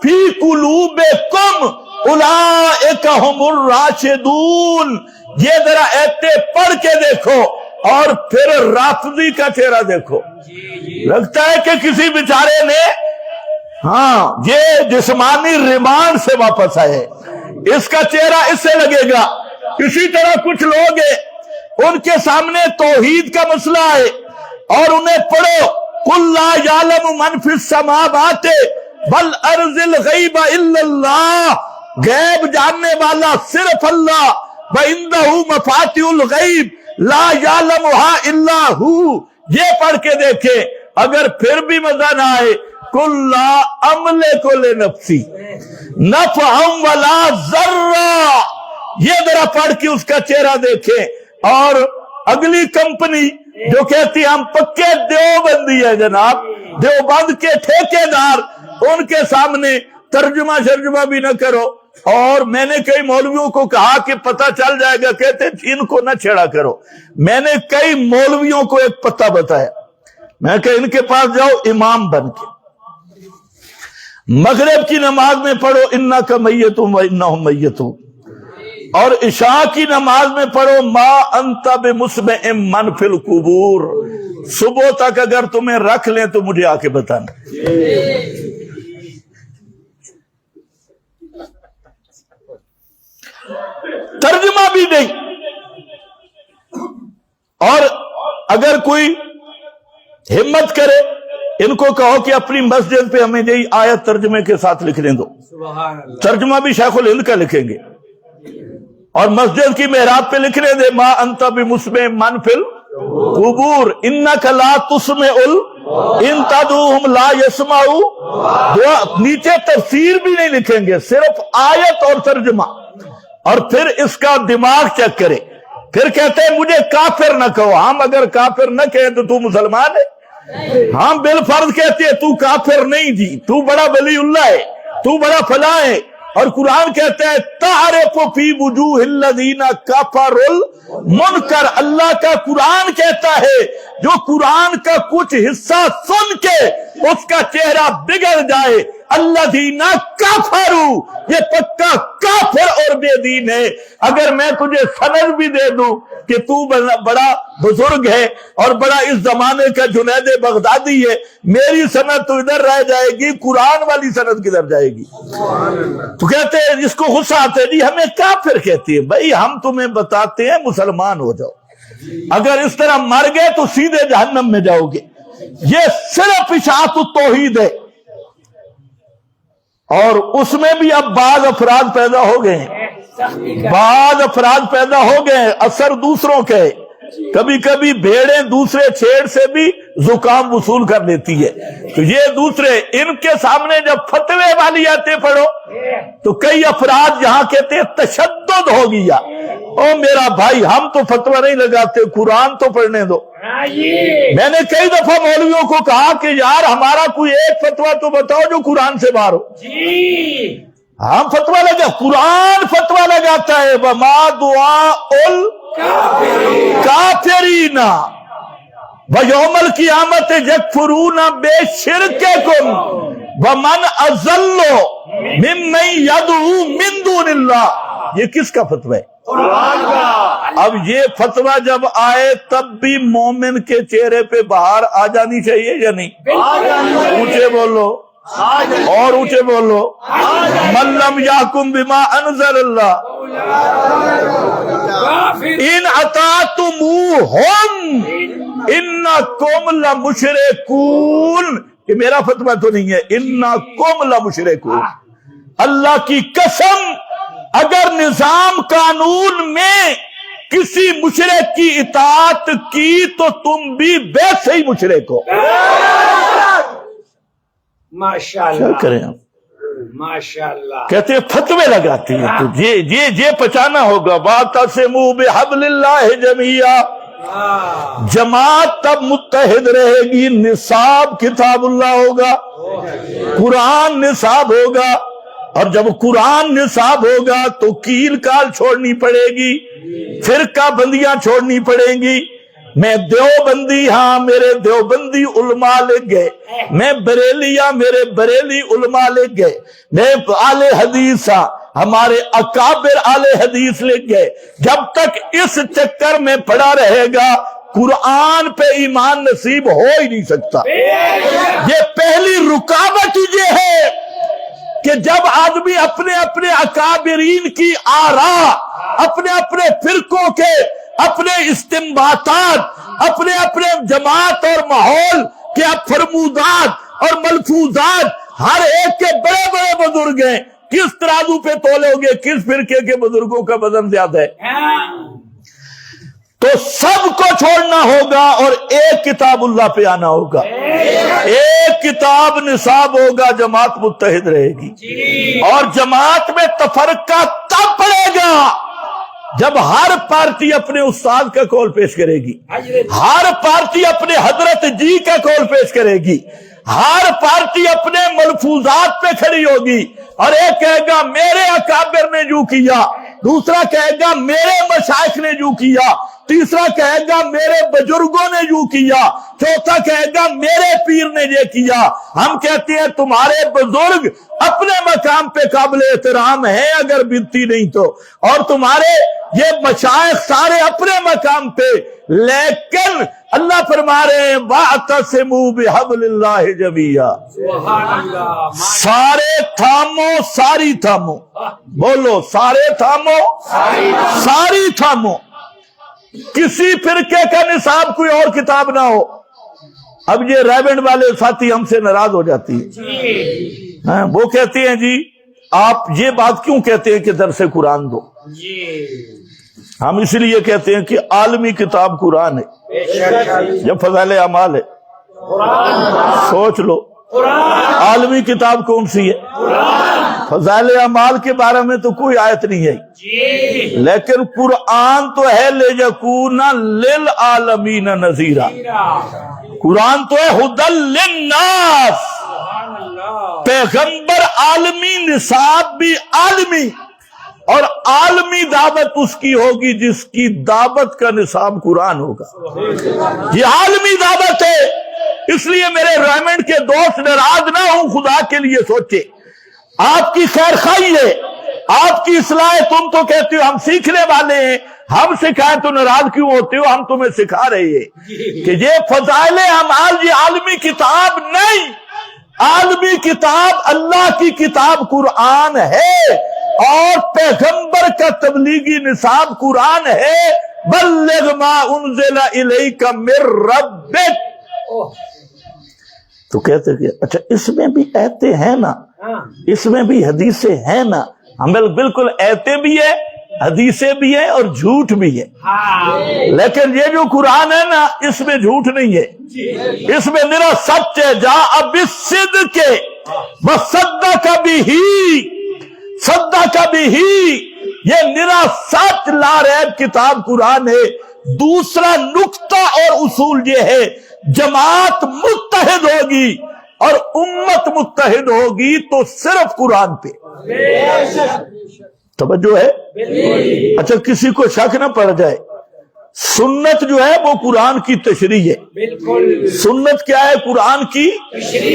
فی قلوبکم، اولئک ہم الراشدون۔ یہ ذرا ایتے پڑھ کے دیکھو اور پھر رافضی کا چہرہ دیکھو، لگتا ہے کہ کسی بیچارے نے یہ جسمانی ریمانڈ سے واپس آئے، اس کا چہرہ اس سے لگے گا۔ اسی طرح کچھ لوگ ہیں ان کے سامنے توحید کا مسئلہ ہے اور انہیں پڑھو قل لا یعلم من فی السماوات والارض الغیب الا اللہ، غیب جاننے والا صرف اللہ، وَإِنَّهُ مَفَاتِحُ الْغَیب لَا يَعْلَمُهَا إِلَّا هُوَ۔ یہ پڑھ کے دیکھے، اگر پھر بھی مزہ نہ آئے قُلْ لَا أَمْلِكُ لِنَفْسِي نَفْعًا وَلَا ضَرًّا، یہ ذرا پڑھ کے اس کا چہرہ دیکھے۔ اور اگلی کمپنی جو کہتی ہم پکے دیوبندی ہے جناب، دیوبند کے ٹھیکیدار، ان کے سامنے ترجمہ شرجمہ بھی نہ کرو۔ اور میں نے کئی مولویوں کو کہا کہ پتہ چل جائے گا، کہتے ان کو نہ چھیڑا کرو۔ میں نے کئی مولویوں کو ایک پتہ بتایا، میں کہ ان کے پاس جاؤ امام بن کے، مغرب کی نماز میں پڑھو انک میت وانہم میتون، اور عشاء کی نماز میں پڑھو ما انت بمسمع من فی القبور۔ صبح تک اگر تمہیں رکھ لیں تو مجھے آ کے بتانا۔ ترجمہ بھی نہیں۔ اور اگر کوئی ہمت کرے ان کو کہو کہ اپنی مسجد پہ ہمیں یہی آیت ترجمے کے ساتھ لکھنے دو، ترجمہ بھی شیخ الہند کا لکھیں گے، اور مسجد کی محراب پہ لکھنے دے ما انت بمسمع من فی القبور انک لا تسمع ان تدعوہم لا یسمعوا۔ نیچے تفسیر بھی نہیں لکھیں گے، صرف آیت اور ترجمہ، اور پھر اس کا دماغ چیک کرے۔ پھر کہتے ہیں مجھے کافر نہ کہو، ہم اگر کافر نہ کہیں تو تو مسلمان ہے، ہم بالفرض کہتے ہیں تو کافر نہیں جی، تو بڑا ولی اللہ ہے، تو بڑا فلاں ہے۔ اور قرآن کہتا ہے تعرف فی وجوہ الذین کفروا المنکر، اللہ کا قرآن کہتا ہے جو قرآن کا کچھ حصہ سن کے اس کا چہرہ بگڑ جائے، الذین کفروا، یہ پکا کافر اور بے دین ہے۔ اگر میں تجھے سند بھی دے دوں کہ تو بڑا بزرگ ہے اور بڑا اس زمانے کا جنید بغدادی ہے، میری سند تو ادھر رہ جائے گی، قرآن والی سند کدھر جائے گی؟ تو کہتے ہیں اس کو غصہ آتے ہیں جی ہمیں کافر کہتی ہے۔ بھائی ہم تمہیں بتاتے ہیں مسلمان ہو جاؤ، اگر اس طرح مر گئے تو سیدھے جہنم میں جاؤ گے۔ یہ صرف اشاعت التوحید ہے، اور اس میں بھی اب بعض افراد پیدا ہو گئے ہیں، بعض افراد پیدا ہو گئے ہیں اثر دوسروں کے۔ کبھی کبھی بھیڑیں دوسرے چھیڑ سے بھی زکام وصول کر لیتی ہے، تو یہ دوسرے ان کے سامنے جب فتوے والی آتے پڑھو تو کئی افراد یہاں کہتے ہیں تشدد ہو گیا۔ او میرا بھائی ہم تو فتوہ نہیں لگاتے، قرآن تو پڑھنے دو۔ میں نے کئی دفعہ مولویوں کو کہا کہ یار ہمارا کوئی ایک فتوہ تو بتاؤ جو قرآن سے باہر ہو۔ ہم فتوہ لگا، قرآن فتوہ لگاتا ہے وما دعاء الکافرین ویوم القیامت یکفرون بشرککم ومن اضل ممن یدعو من دون اللہ۔ یہ کس کا فتوہ ہے؟ قرآن کا. اب یہ فتویٰ جب آئے تب بھی مومن کے چہرے پہ بہار آ جانی چاہیے یا نہیں؟ اونچے بولو اور اونچے بولو. من لم یحکم بما انزل اللہ ان اطعتموہم انکم لمشرکون. یہ میرا فتویٰ تو نہیں ہے، انکم لمشرکون. اللہ کی قسم اگر نظام قانون میں کسی مشرک کی اطاعت کی تو تم بھی ویسے ہی مشرک ہو. ماشاءاللہ کیا کریں ہم؟ ماشاءاللہ. کہتے ہیں فتوے لگاتی ہیں تو یہ پہچانا ہوگا. وَاعْتَصِمُوا بِحَبْلِ اللَّهِ جَمِيعًا. جماعت تب متحد رہے گی، نصاب کتاب اللہ ہوگا، قرآن نصاب ہوگا. اور جب قرآن نصاب ہوگا تو کیل کال چھوڑنی پڑے گی، فرقہ بندیاں چھوڑنی پڑیں گی. میں دیوبندی ہاں میرے دیوبندی علماء لکھ گئے، میں بریلی ہاں میرے بریلی علماء لکھ گئے، میں اہل حدیث ہاں ہمارے اکابر اہل حدیث لکھ گئے. جب تک اس چکر میں پڑا رہے گا قرآن پہ ایمان نصیب ہو ہی نہیں سکتا. یہ پہلی رکاوٹ یہ ہے کہ جب آدمی اپنے اپنے اکابرین کی آراء، اپنے اپنے فرقوں کے اپنے استنباطات، اپنے اپنے جماعت اور ماحول کے فرمودات اور ملفوظات، ہر ایک کے بڑے بڑے بزرگ ہیں، کس ترازو پہ تولو گے کس فرقے کے بزرگوں کا وزن زیادہ ہے؟ تو سب کو چھوڑنا ہوگا اور ایک کتاب اللہ پہ آنا ہوگا. ایک کتاب نصاب ہوگا، جماعت متحد رہے گی. اور جماعت میں تفرقہ تب پڑے گا جب ہر پارٹی اپنے استاد کا قول پیش کرے گی، ہر پارٹی اپنے حضرت جی کا قول پیش کرے گی، ہر پارٹی اپنے ملفوظات پہ کھڑی ہوگی. اور ایک کہے گا میرے اکابر نے یوں کیا، دوسرا کہے گا میرے مشائخ نے یوں کیا، تیسرا کہے گا میرے بزرگوں نے یوں کیا، چوتھا کہے گا میرے پیر نے یہ کیا. ہم کہتے ہیں تمہارے بزرگ اپنے مقام پہ قابل احترام ہیں اگر بنتی نہیں تو، اور تمہارے یہ مشائخ سارے اپنے مقام پہ، لیکن اللہ فرما رہے ہیں وَاعْتَصِمُوا بِحَبْلِ اللَّهِ جَمِيعًا. سارے تھامو ساری تھامو، بولو سارے تھامو ساری تھامو. کسی فرقے کا نصاب کوئی اور کتاب نہ ہو. اب یہ ریونڈ والے ساتھی ہم سے ناراض ہو جاتی ہیں، وہ کہتے ہیں جی آپ یہ بات کیوں کہتے ہیں کہ درس قرآن دو؟ ہم اس لیے کہتے ہیں کہ عالمی کتاب قرآن ہے، جب فضائل اعمال ہے سوچ لو عالمی کتاب کون سی ہے؟ فضائل اعمال کے بارے میں تو کوئی آیت نہیں ہے، لیکن قرآن تو ہے لِیَکُونَ لِلْعَالَمِینَ نَذِیرًا. قرآن تو ہے ہدی للناس. پیغمبر عالمی، نصاب بھی عالمی، اور عالمی دعوت اس کی ہوگی جس کی دعوت کا نصاب قرآن ہوگا. یہ عالمی دعوت ہے. اس لیے میرے ریمنڈ کے دوست ناراض نہ ہوں، خدا کے لیے سوچے. آپ کی خیر خواہی ہے، آپ کی اصلاح ہے. تم تو کہتے ہو ہم سیکھنے والے ہیں، ہم سکھائیں تو ناراض کیوں ہوتے ہو؟ ہم تمہیں سکھا رہے ہیں کہ یہ فضائل اعمال یہ عالمی کتاب نہیں، عالمی کتاب اللہ کی کتاب قرآن ہے، اور پیغمبر کا تبلیغی نصاب قرآن ہے. بلغ ما انزل الیک من ربک. تو کہتے کہ اچھا اس میں بھی ایتے ہیں نا، اس میں بھی حدیثیں ہیں نا. ہم بالکل ایتے بھی ہے، حدیثیں بھی ہیں اور جھوٹ بھی ہے، لیکن یہ جو قرآن ہے نا اس میں جھوٹ نہیں ہے، اس میں میرا سچ ہے. جاء بالصدق وصدق بہ، صدق بہ، یہ میرا سچ لا ریب کتاب قرآن ہے. دوسرا نقطہ اور اصول یہ ہے جماعت متحد ہوگی اور امت متحد ہوگی تو صرف قرآن پہ. توجہ ہے؟ اچھا کسی کو شک نہ پڑ جائے، سنت جو ہے وہ قرآن کی تشریح ہے. سنت کیا ہے؟ قرآن کی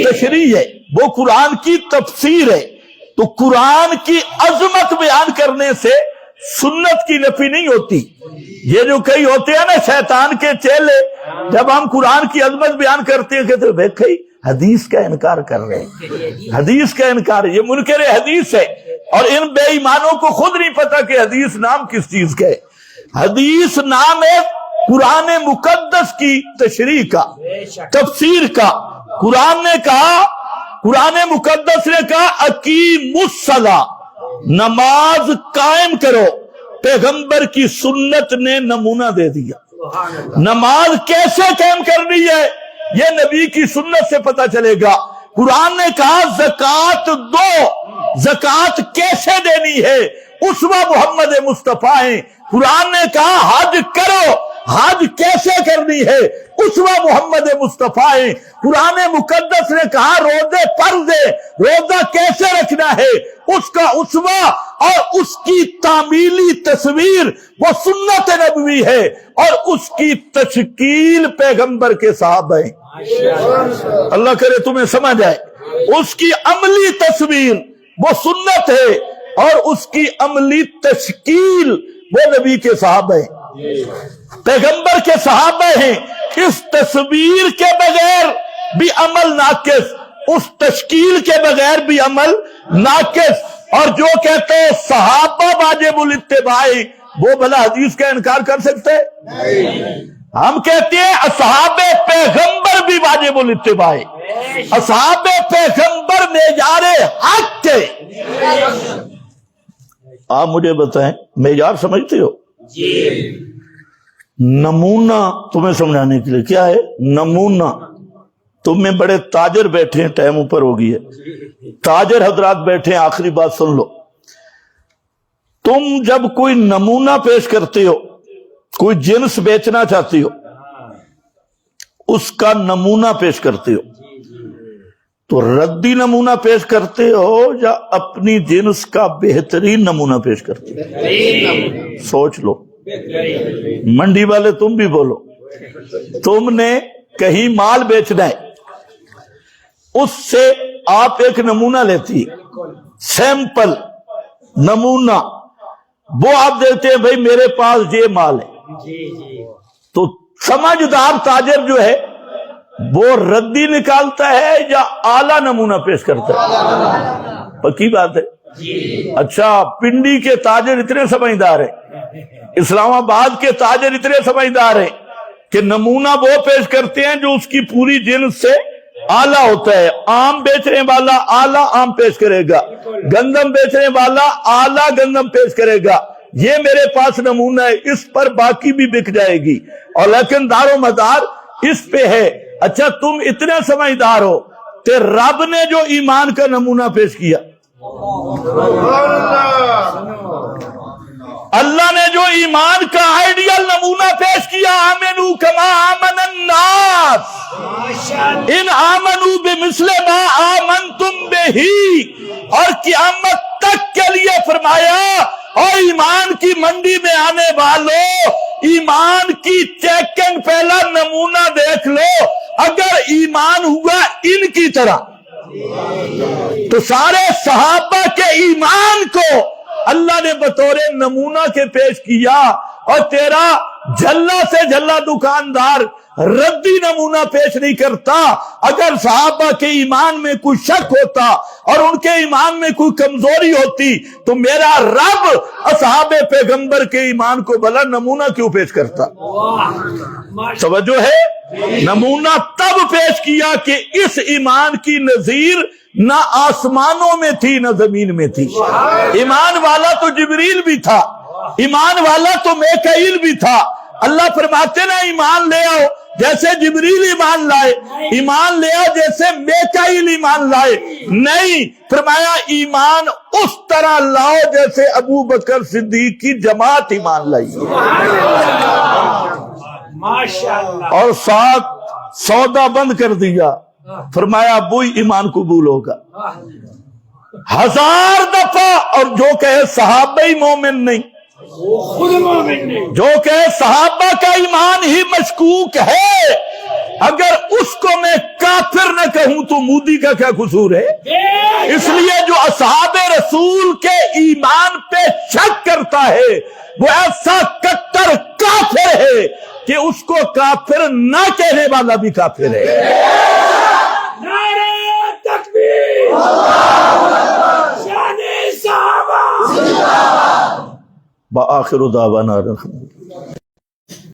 تشریح ہے، وہ قرآن کی تفسیر ہے. تو قرآن کی عظمت بیان کرنے سے سنت کی نفی نہیں ہوتی. یہ جو کئی ہوتے ہیں نا شیطان کے چیلے، جب ہم قرآن کی عظمت بیان کرتے ہیں کہتے ہیں بھائی حدیث کا انکار کر رہے ہیں، حدیث کا انکار، یہ منکر حدیث ہے. اور ان بے ایمانوں کو خود نہیں پتا کہ حدیث نام کس چیز کا ہے. حدیث نام ہے قرآن مقدس کی تشریح کا، تفسیر کا. قرآن نے کہا، قرآن مقدس نے کہا اقیم الصلاۃ، نماز قائم کرو. پیغمبر کی سنت نے نمونہ دے دیا. نماز کیسے قائم کرنی ہے یہ نبی کی سنت سے پتہ چلے گا. قرآن نے کہا زکوٰۃ دو، زکوٰۃ کیسے دینی ہے اسوہ محمد مصطفیٰ ہیں. قرآن نے کہا حج کرو، حج کیسے کرنی ہے اسوہ محمد مصطفیٰ ہیں. قرآن مقدس نے کہا روزے فرض ہے، روزہ کیسے رکھنا ہے اس کا اسوہ اور اس کی تعمیلی تصویر وہ سنت نبوی ہے، اور اس کی تشکیل پیغمبر کے صحابہ ہیں. اللہ کرے تمہیں سمجھ آئے. اس کی عملی تصویر وہ سنت ہے اور اس کی عملی تشکیل وہ نبی کے صحابہ ہیں، پیغمبر کے صحابہ ہیں. اس تصویر کے بغیر بھی عمل ناقص، اس تشکیل کے بغیر بھی عمل ناقص. اور جو کہتے ہیں صحابہ واجب الاتباع، وہ بھلا حدیث کا انکار کر سکتے ہیں؟ ہم کہتے ہیں اصحاب پیغمبر بھی واجب الاتباع، اصحاب پیغمبر معیار حق تھے. آپ مجھے بتائیں معیار سمجھتے ہو؟ نمونہ تمہیں سمجھانے کے لیے کیا ہے نمونہ. تم میں بڑے تاجر بیٹھے ہیں، ٹائم اوپر ہو گئی ہے، تاجر حضرات بیٹھے ہیں، آخری بات سن لو. تم جب کوئی نمونہ پیش کرتے ہو، کوئی جنس بیچنا چاہتی ہو، اس کا نمونہ پیش کرتے ہو، تو ردی نمونہ پیش کرتے ہو یا اپنی جنس کا بہترین نمونہ پیش کرتے ہو؟ سوچ لو. منڈی والے تم بھی بولو. تم نے کہیں مال بیچنا ہے، اس سے آپ ایک نمونہ لیتی، سیمپل نمونہ، وہ آپ دیتے ہیں بھائی میرے پاس یہ مال ہے. تو سمجھدار تاجر جو ہے وہ ردی نکالتا ہے یا اعلیٰ نمونہ پیش کرتا ہے؟ پکی بات ہے. اچھا پنڈی کے تاجر اتنے سمجھدار ہیں، اسلام آباد کے تاجر اتنے سمجھدار ہیں کہ نمونہ وہ پیش کرتے ہیں جو اس کی پوری جنس سے اعلیٰ ہوتا ہے. آم بیچنے والا اعلیٰ آم پیش کرے گا، گندم بیچنے والا اعلیٰ گندم پیش کرے گا. یہ میرے پاس نمونہ ہے، اس پر باقی بھی بک جائے گی، اور لیکن دار و مدار اس پہ ہے. اچھا تم اتنے سمجھدار ہو کہ رب نے جو ایمان کا نمونہ پیش کیا، اللہ نے جو ایمان کا آئیڈیل نمونہ پیش کیا، آمنو کما آمن الناس ان آمنو بمثل ما آمنتم بہی. اور قیامت تک کے لیے فرمایا اور ایمان کی منڈی میں آنے والوں، ایمان کی چیکنگ پہلا نمونہ دیکھ لو. اگر ایمان ہوا ان کی طرح تو سارے صحابہ کے ایمان کو اللہ نے بطور نمونہ کے پیش کیا. اور تیرا جھلا سے جھلا دکاندار ردی نمونہ پیش نہیں کرتا. اگر صحابہ کے ایمان میں کوئی شک ہوتا اور ان کے ایمان میں کوئی کمزوری ہوتی تو میرا رب اصحاب پیغمبر کے ایمان کو بھلا نمونہ کیوں پیش کرتا؟ توجہ ہے؟ نمونہ تب پیش کیا کہ اس ایمان کی نظیر نہ آسمانوں میں تھی نہ زمین میں تھی. ایمان والا تو جبریل بھی تھا، ایمان والا تو میکائیل بھی تھا. اللہ فرماتے نا ایمان لے آؤ جیسے جبریل ایمان لائے، ایمان لے آؤ جیسے میکائیل ایمان لائے. نہیں، فرمایا ایمان اس طرح لاؤ جیسے ابو بکر صدیق کی جماعت ایمان لائی. اور ساتھ سودا بند کر دیا، فرمایا وہی ایمان قبول ہوگا. 1000 دفعہ. اور جو کہے صحابہ ہی مومن نہیں، جو کہ صحابہ کا ایمان ہی مشکوک ہے، اگر اس کو میں کافر نہ کہوں تو مودی کا کیا قصور ہے؟ اس لیے جو اصحاب رسول کے ایمان پہ شک کرتا ہے وہ ایسا کٹر کافر ہے کہ اس کو کافر نہ کہنے والا بھی کافر ہے. نعرہ تکبیر، شان صحابہ. بآخر دعوانا الحمدللہ.